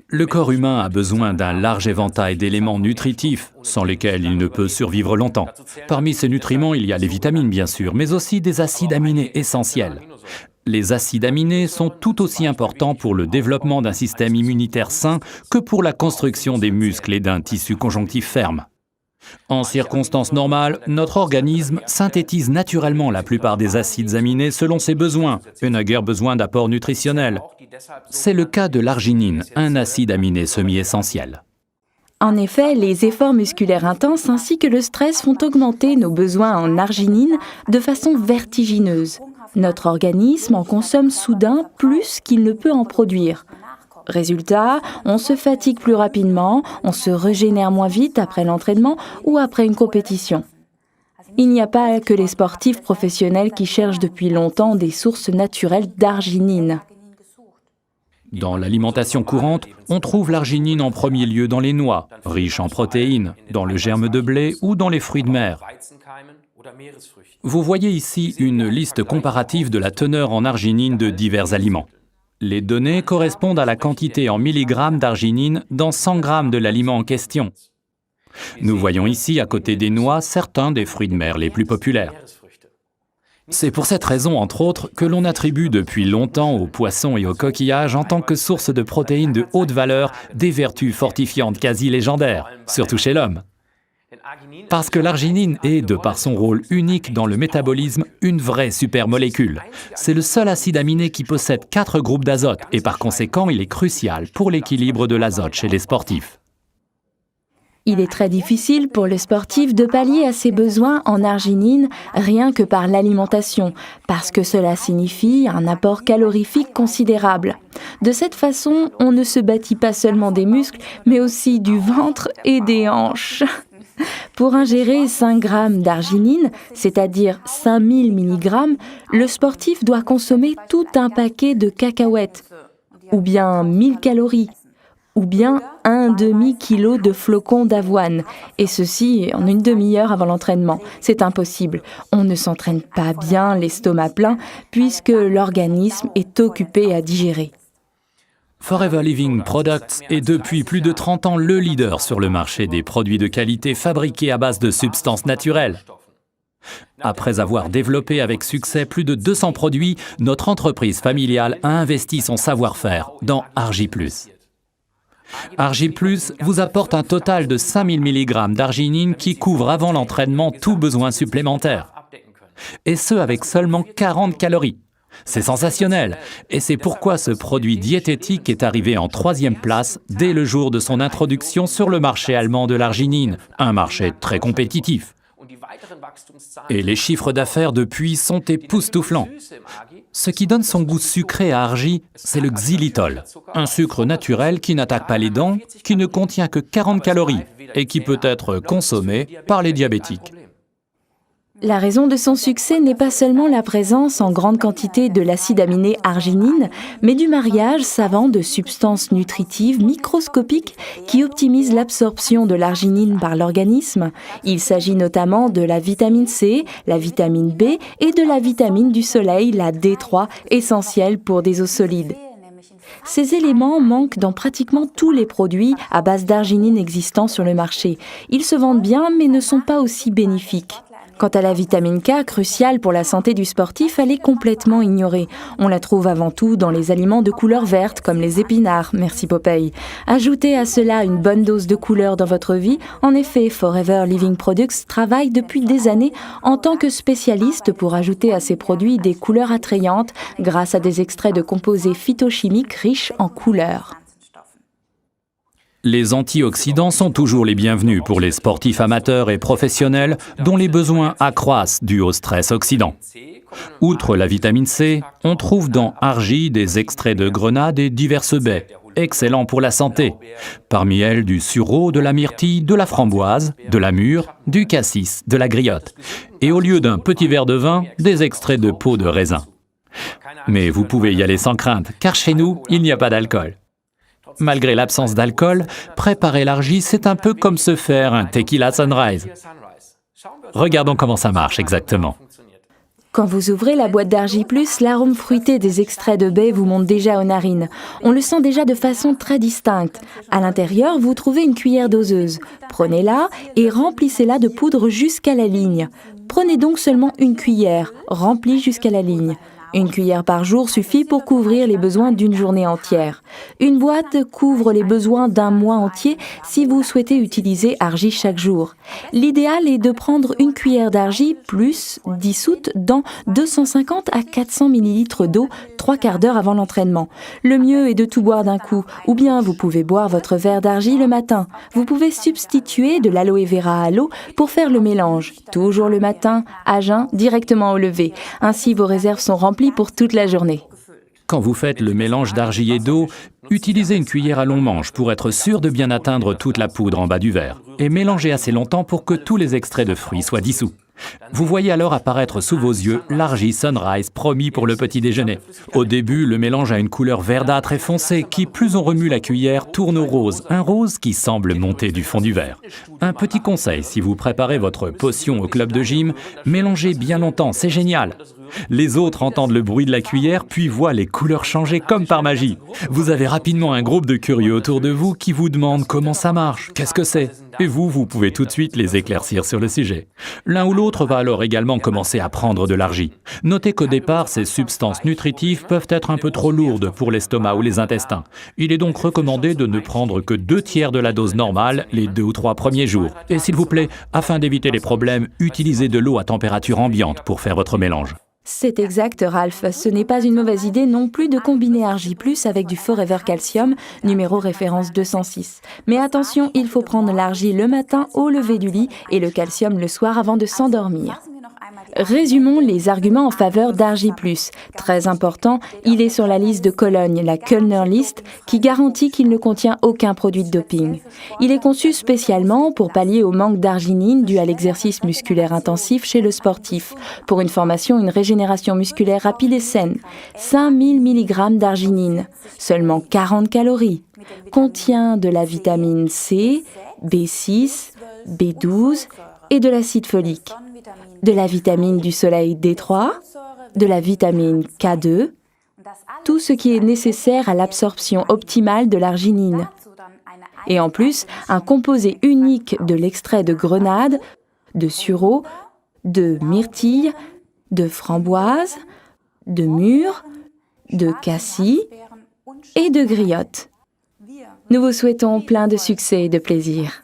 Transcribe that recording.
Le corps humain a besoin d'un large éventail d'éléments nutritifs, sans lesquels il ne peut survivre longtemps. Parmi ces nutriments, il y a les vitamines bien sûr, mais aussi des acides aminés essentiels. Les acides aminés sont tout aussi importants pour le développement d'un système immunitaire sain que pour la construction des muscles et d'un tissu conjonctif ferme. En circonstances normales, notre organisme synthétise naturellement la plupart des acides aminés selon ses besoins et n'a guère besoin d'apports nutritionnels. C'est le cas de l'arginine, un acide aminé semi-essentiel. En effet, les efforts musculaires intenses ainsi que le stress font augmenter nos besoins en arginine de façon vertigineuse. Notre organisme en consomme soudain plus qu'il ne peut en produire. Résultat, on se fatigue plus rapidement, on se régénère moins vite après l'entraînement ou après une compétition. Il n'y a pas que les sportifs professionnels qui cherchent depuis longtemps des sources naturelles d'arginine. Dans l'alimentation courante, on trouve l'arginine en premier lieu dans les noix, riches en protéines, dans le germe de blé ou dans les fruits de mer. Vous voyez ici une liste comparative de la teneur en arginine de divers aliments. Les données correspondent à la quantité en milligrammes d'arginine dans 100 grammes de l'aliment en question. Nous voyons ici, à côté des noix, certains des fruits de mer les plus populaires. C'est pour cette raison, entre autres, que l'on attribue depuis longtemps aux poissons et aux coquillages en tant que source de protéines de haute valeur des vertus fortifiantes quasi légendaires, surtout chez l'homme. Parce que l'arginine est, de par son rôle unique dans le métabolisme, une vraie supermolécule. C'est le seul acide aminé qui possède 4 groupes d'azote et par conséquent, il est crucial pour l'équilibre de l'azote chez les sportifs. Il est très difficile pour le sportif de pallier à ses besoins en arginine rien que par l'alimentation, parce que cela signifie un apport calorifique considérable. De cette façon, on ne se bâtit pas seulement des muscles, mais aussi du ventre et des hanches. Pour ingérer 5 grammes d'arginine, c'est-à-dire 5000 mg, le sportif doit consommer tout un paquet de cacahuètes, ou bien 1000 calories, ou bien un demi-kilo de flocons d'avoine, et ceci en une demi-heure avant l'entraînement. C'est impossible. On ne s'entraîne pas bien l'estomac plein, puisque l'organisme est occupé à digérer. Forever Living Products est depuis plus de 30 ans le leader sur le marché des produits de qualité fabriqués à base de substances naturelles. Après avoir développé avec succès plus de 200 produits, notre entreprise familiale a investi son savoir-faire dans Argi+. Argi+ vous apporte un total de 5000 mg d'arginine qui couvre avant l'entraînement tout besoin supplémentaire. Et ce avec seulement 40 calories. C'est sensationnel, et c'est pourquoi ce produit diététique est arrivé en 3e place dès le jour de son introduction sur le marché allemand de l'arginine, un marché très compétitif. Et les chiffres d'affaires depuis sont époustouflants. Ce qui donne son goût sucré à Argi, c'est le xylitol, un sucre naturel qui n'attaque pas les dents, qui ne contient que 40 calories et qui peut être consommé par les diabétiques. La raison de son succès n'est pas seulement la présence en grande quantité de l'acide aminé arginine, mais du mariage savant de substances nutritives microscopiques qui optimisent l'absorption de l'arginine par l'organisme. Il s'agit notamment de la vitamine C, la vitamine B et de la vitamine du soleil, la D3, essentielle pour des os solides. Ces éléments manquent dans pratiquement tous les produits à base d'arginine existants sur le marché. Ils se vendent bien mais ne sont pas aussi bénéfiques. Quant à la vitamine K, cruciale pour la santé du sportif, elle est complètement ignorée. On la trouve avant tout dans les aliments de couleur verte, comme les épinards, merci Popeye. Ajoutez à cela une bonne dose de couleur dans votre vie. En effet, Forever Living Products travaille depuis des années en tant que spécialiste pour ajouter à ses produits des couleurs attrayantes grâce à des extraits de composés phytochimiques riches en couleurs. Les antioxydants sont toujours les bienvenus pour les sportifs amateurs et professionnels dont les besoins accroissent dû au stress oxydant. Outre la vitamine C, on trouve dans Argi des extraits de grenade et diverses baies, excellents pour la santé. Parmi elles, du sureau, de la myrtille, de la framboise, de la mûre, du cassis, de la griotte. Et au lieu d'un petit verre de vin, des extraits de peau de raisin. Mais vous pouvez y aller sans crainte, car chez nous, il n'y a pas d'alcool. Malgré l'absence d'alcool, préparer l'Argi, c'est un peu comme se faire un tequila sunrise. Regardons comment ça marche exactement. Quand vous ouvrez la boîte d'Argi+, l'arôme fruité des extraits de baies vous monte déjà aux narines. On le sent déjà de façon très distincte. À l'intérieur, vous trouvez une cuillère doseuse. Prenez-la et remplissez-la de poudre jusqu'à la ligne. Prenez donc seulement une cuillère, remplie jusqu'à la ligne. Une cuillère par jour suffit pour couvrir les besoins d'une journée entière. Une boîte couvre les besoins d'un mois entier si vous souhaitez utiliser Argi chaque jour. L'idéal est de prendre une cuillère d'Argi plus dissoute dans 250 à 400 ml d'eau 3/4 d'heure avant l'entraînement. Le mieux est de tout boire d'un coup, ou bien vous pouvez boire votre verre d'Argi le matin. Vous pouvez substituer de l'aloe vera à l'eau pour faire le mélange. Toujours le matin, à jeun, directement au lever. Ainsi, vos réserves sont remplies pour toute la journée. Quand vous faites le mélange d'argi et d'eau, utilisez une cuillère à long manche pour être sûr de bien atteindre toute la poudre en bas du verre et mélangez assez longtemps pour que tous les extraits de fruits soient dissous. Vous voyez alors apparaître sous vos yeux l'Argi Sunrise promis pour le petit déjeuner. Au début, le mélange a une couleur verdâtre et foncée qui, plus on remue la cuillère, tourne au rose, un rose qui semble monter du fond du verre. Un petit conseil, si vous préparez votre potion au club de gym, mélangez bien longtemps, c'est génial. Les autres entendent le bruit de la cuillère puis voient les couleurs changer comme par magie. Vous avez rapidement un groupe de curieux autour de vous qui vous demandent comment ça marche, qu'est-ce que c'est. Et vous pouvez tout de suite les éclaircir sur le sujet. L'un ou l'autre va alors également commencer à prendre de l'argi. Notez qu'au départ, ces substances nutritives peuvent être un peu trop lourdes pour l'estomac ou les intestins. Il est donc recommandé de ne prendre que 2/3 de la dose normale les 2 ou 3 premiers jours. Et s'il vous plaît, afin d'éviter les problèmes, utilisez de l'eau à température ambiante pour faire votre mélange. C'est exact, Ralph. Ce n'est pas une mauvaise idée non plus de combiner Argi+ avec du Forever Calcium, numéro référence 206. Mais attention, il faut prendre l'Argi le matin au lever du lit et le calcium le soir avant de s'endormir. Résumons les arguments en faveur d'Argi+. Très important, il est sur la liste de Cologne, la Kölner List, qui garantit qu'il ne contient aucun produit de doping. Il est conçu spécialement pour pallier au manque d'arginine dû à l'exercice musculaire intensif chez le sportif, pour une formation et une régénération musculaire rapide et saine. 5000 mg d'arginine, seulement 40 calories. Contient de la vitamine C, B6, B12 et de l'acide folique. De la vitamine du soleil D3, de la vitamine K2, tout ce qui est nécessaire à l'absorption optimale de l'arginine. Et en plus, un composé unique de l'extrait de grenade, de sureau, de myrtille, de framboise, de mûre, de cassis et de griotte. Nous vous souhaitons plein de succès et de plaisir.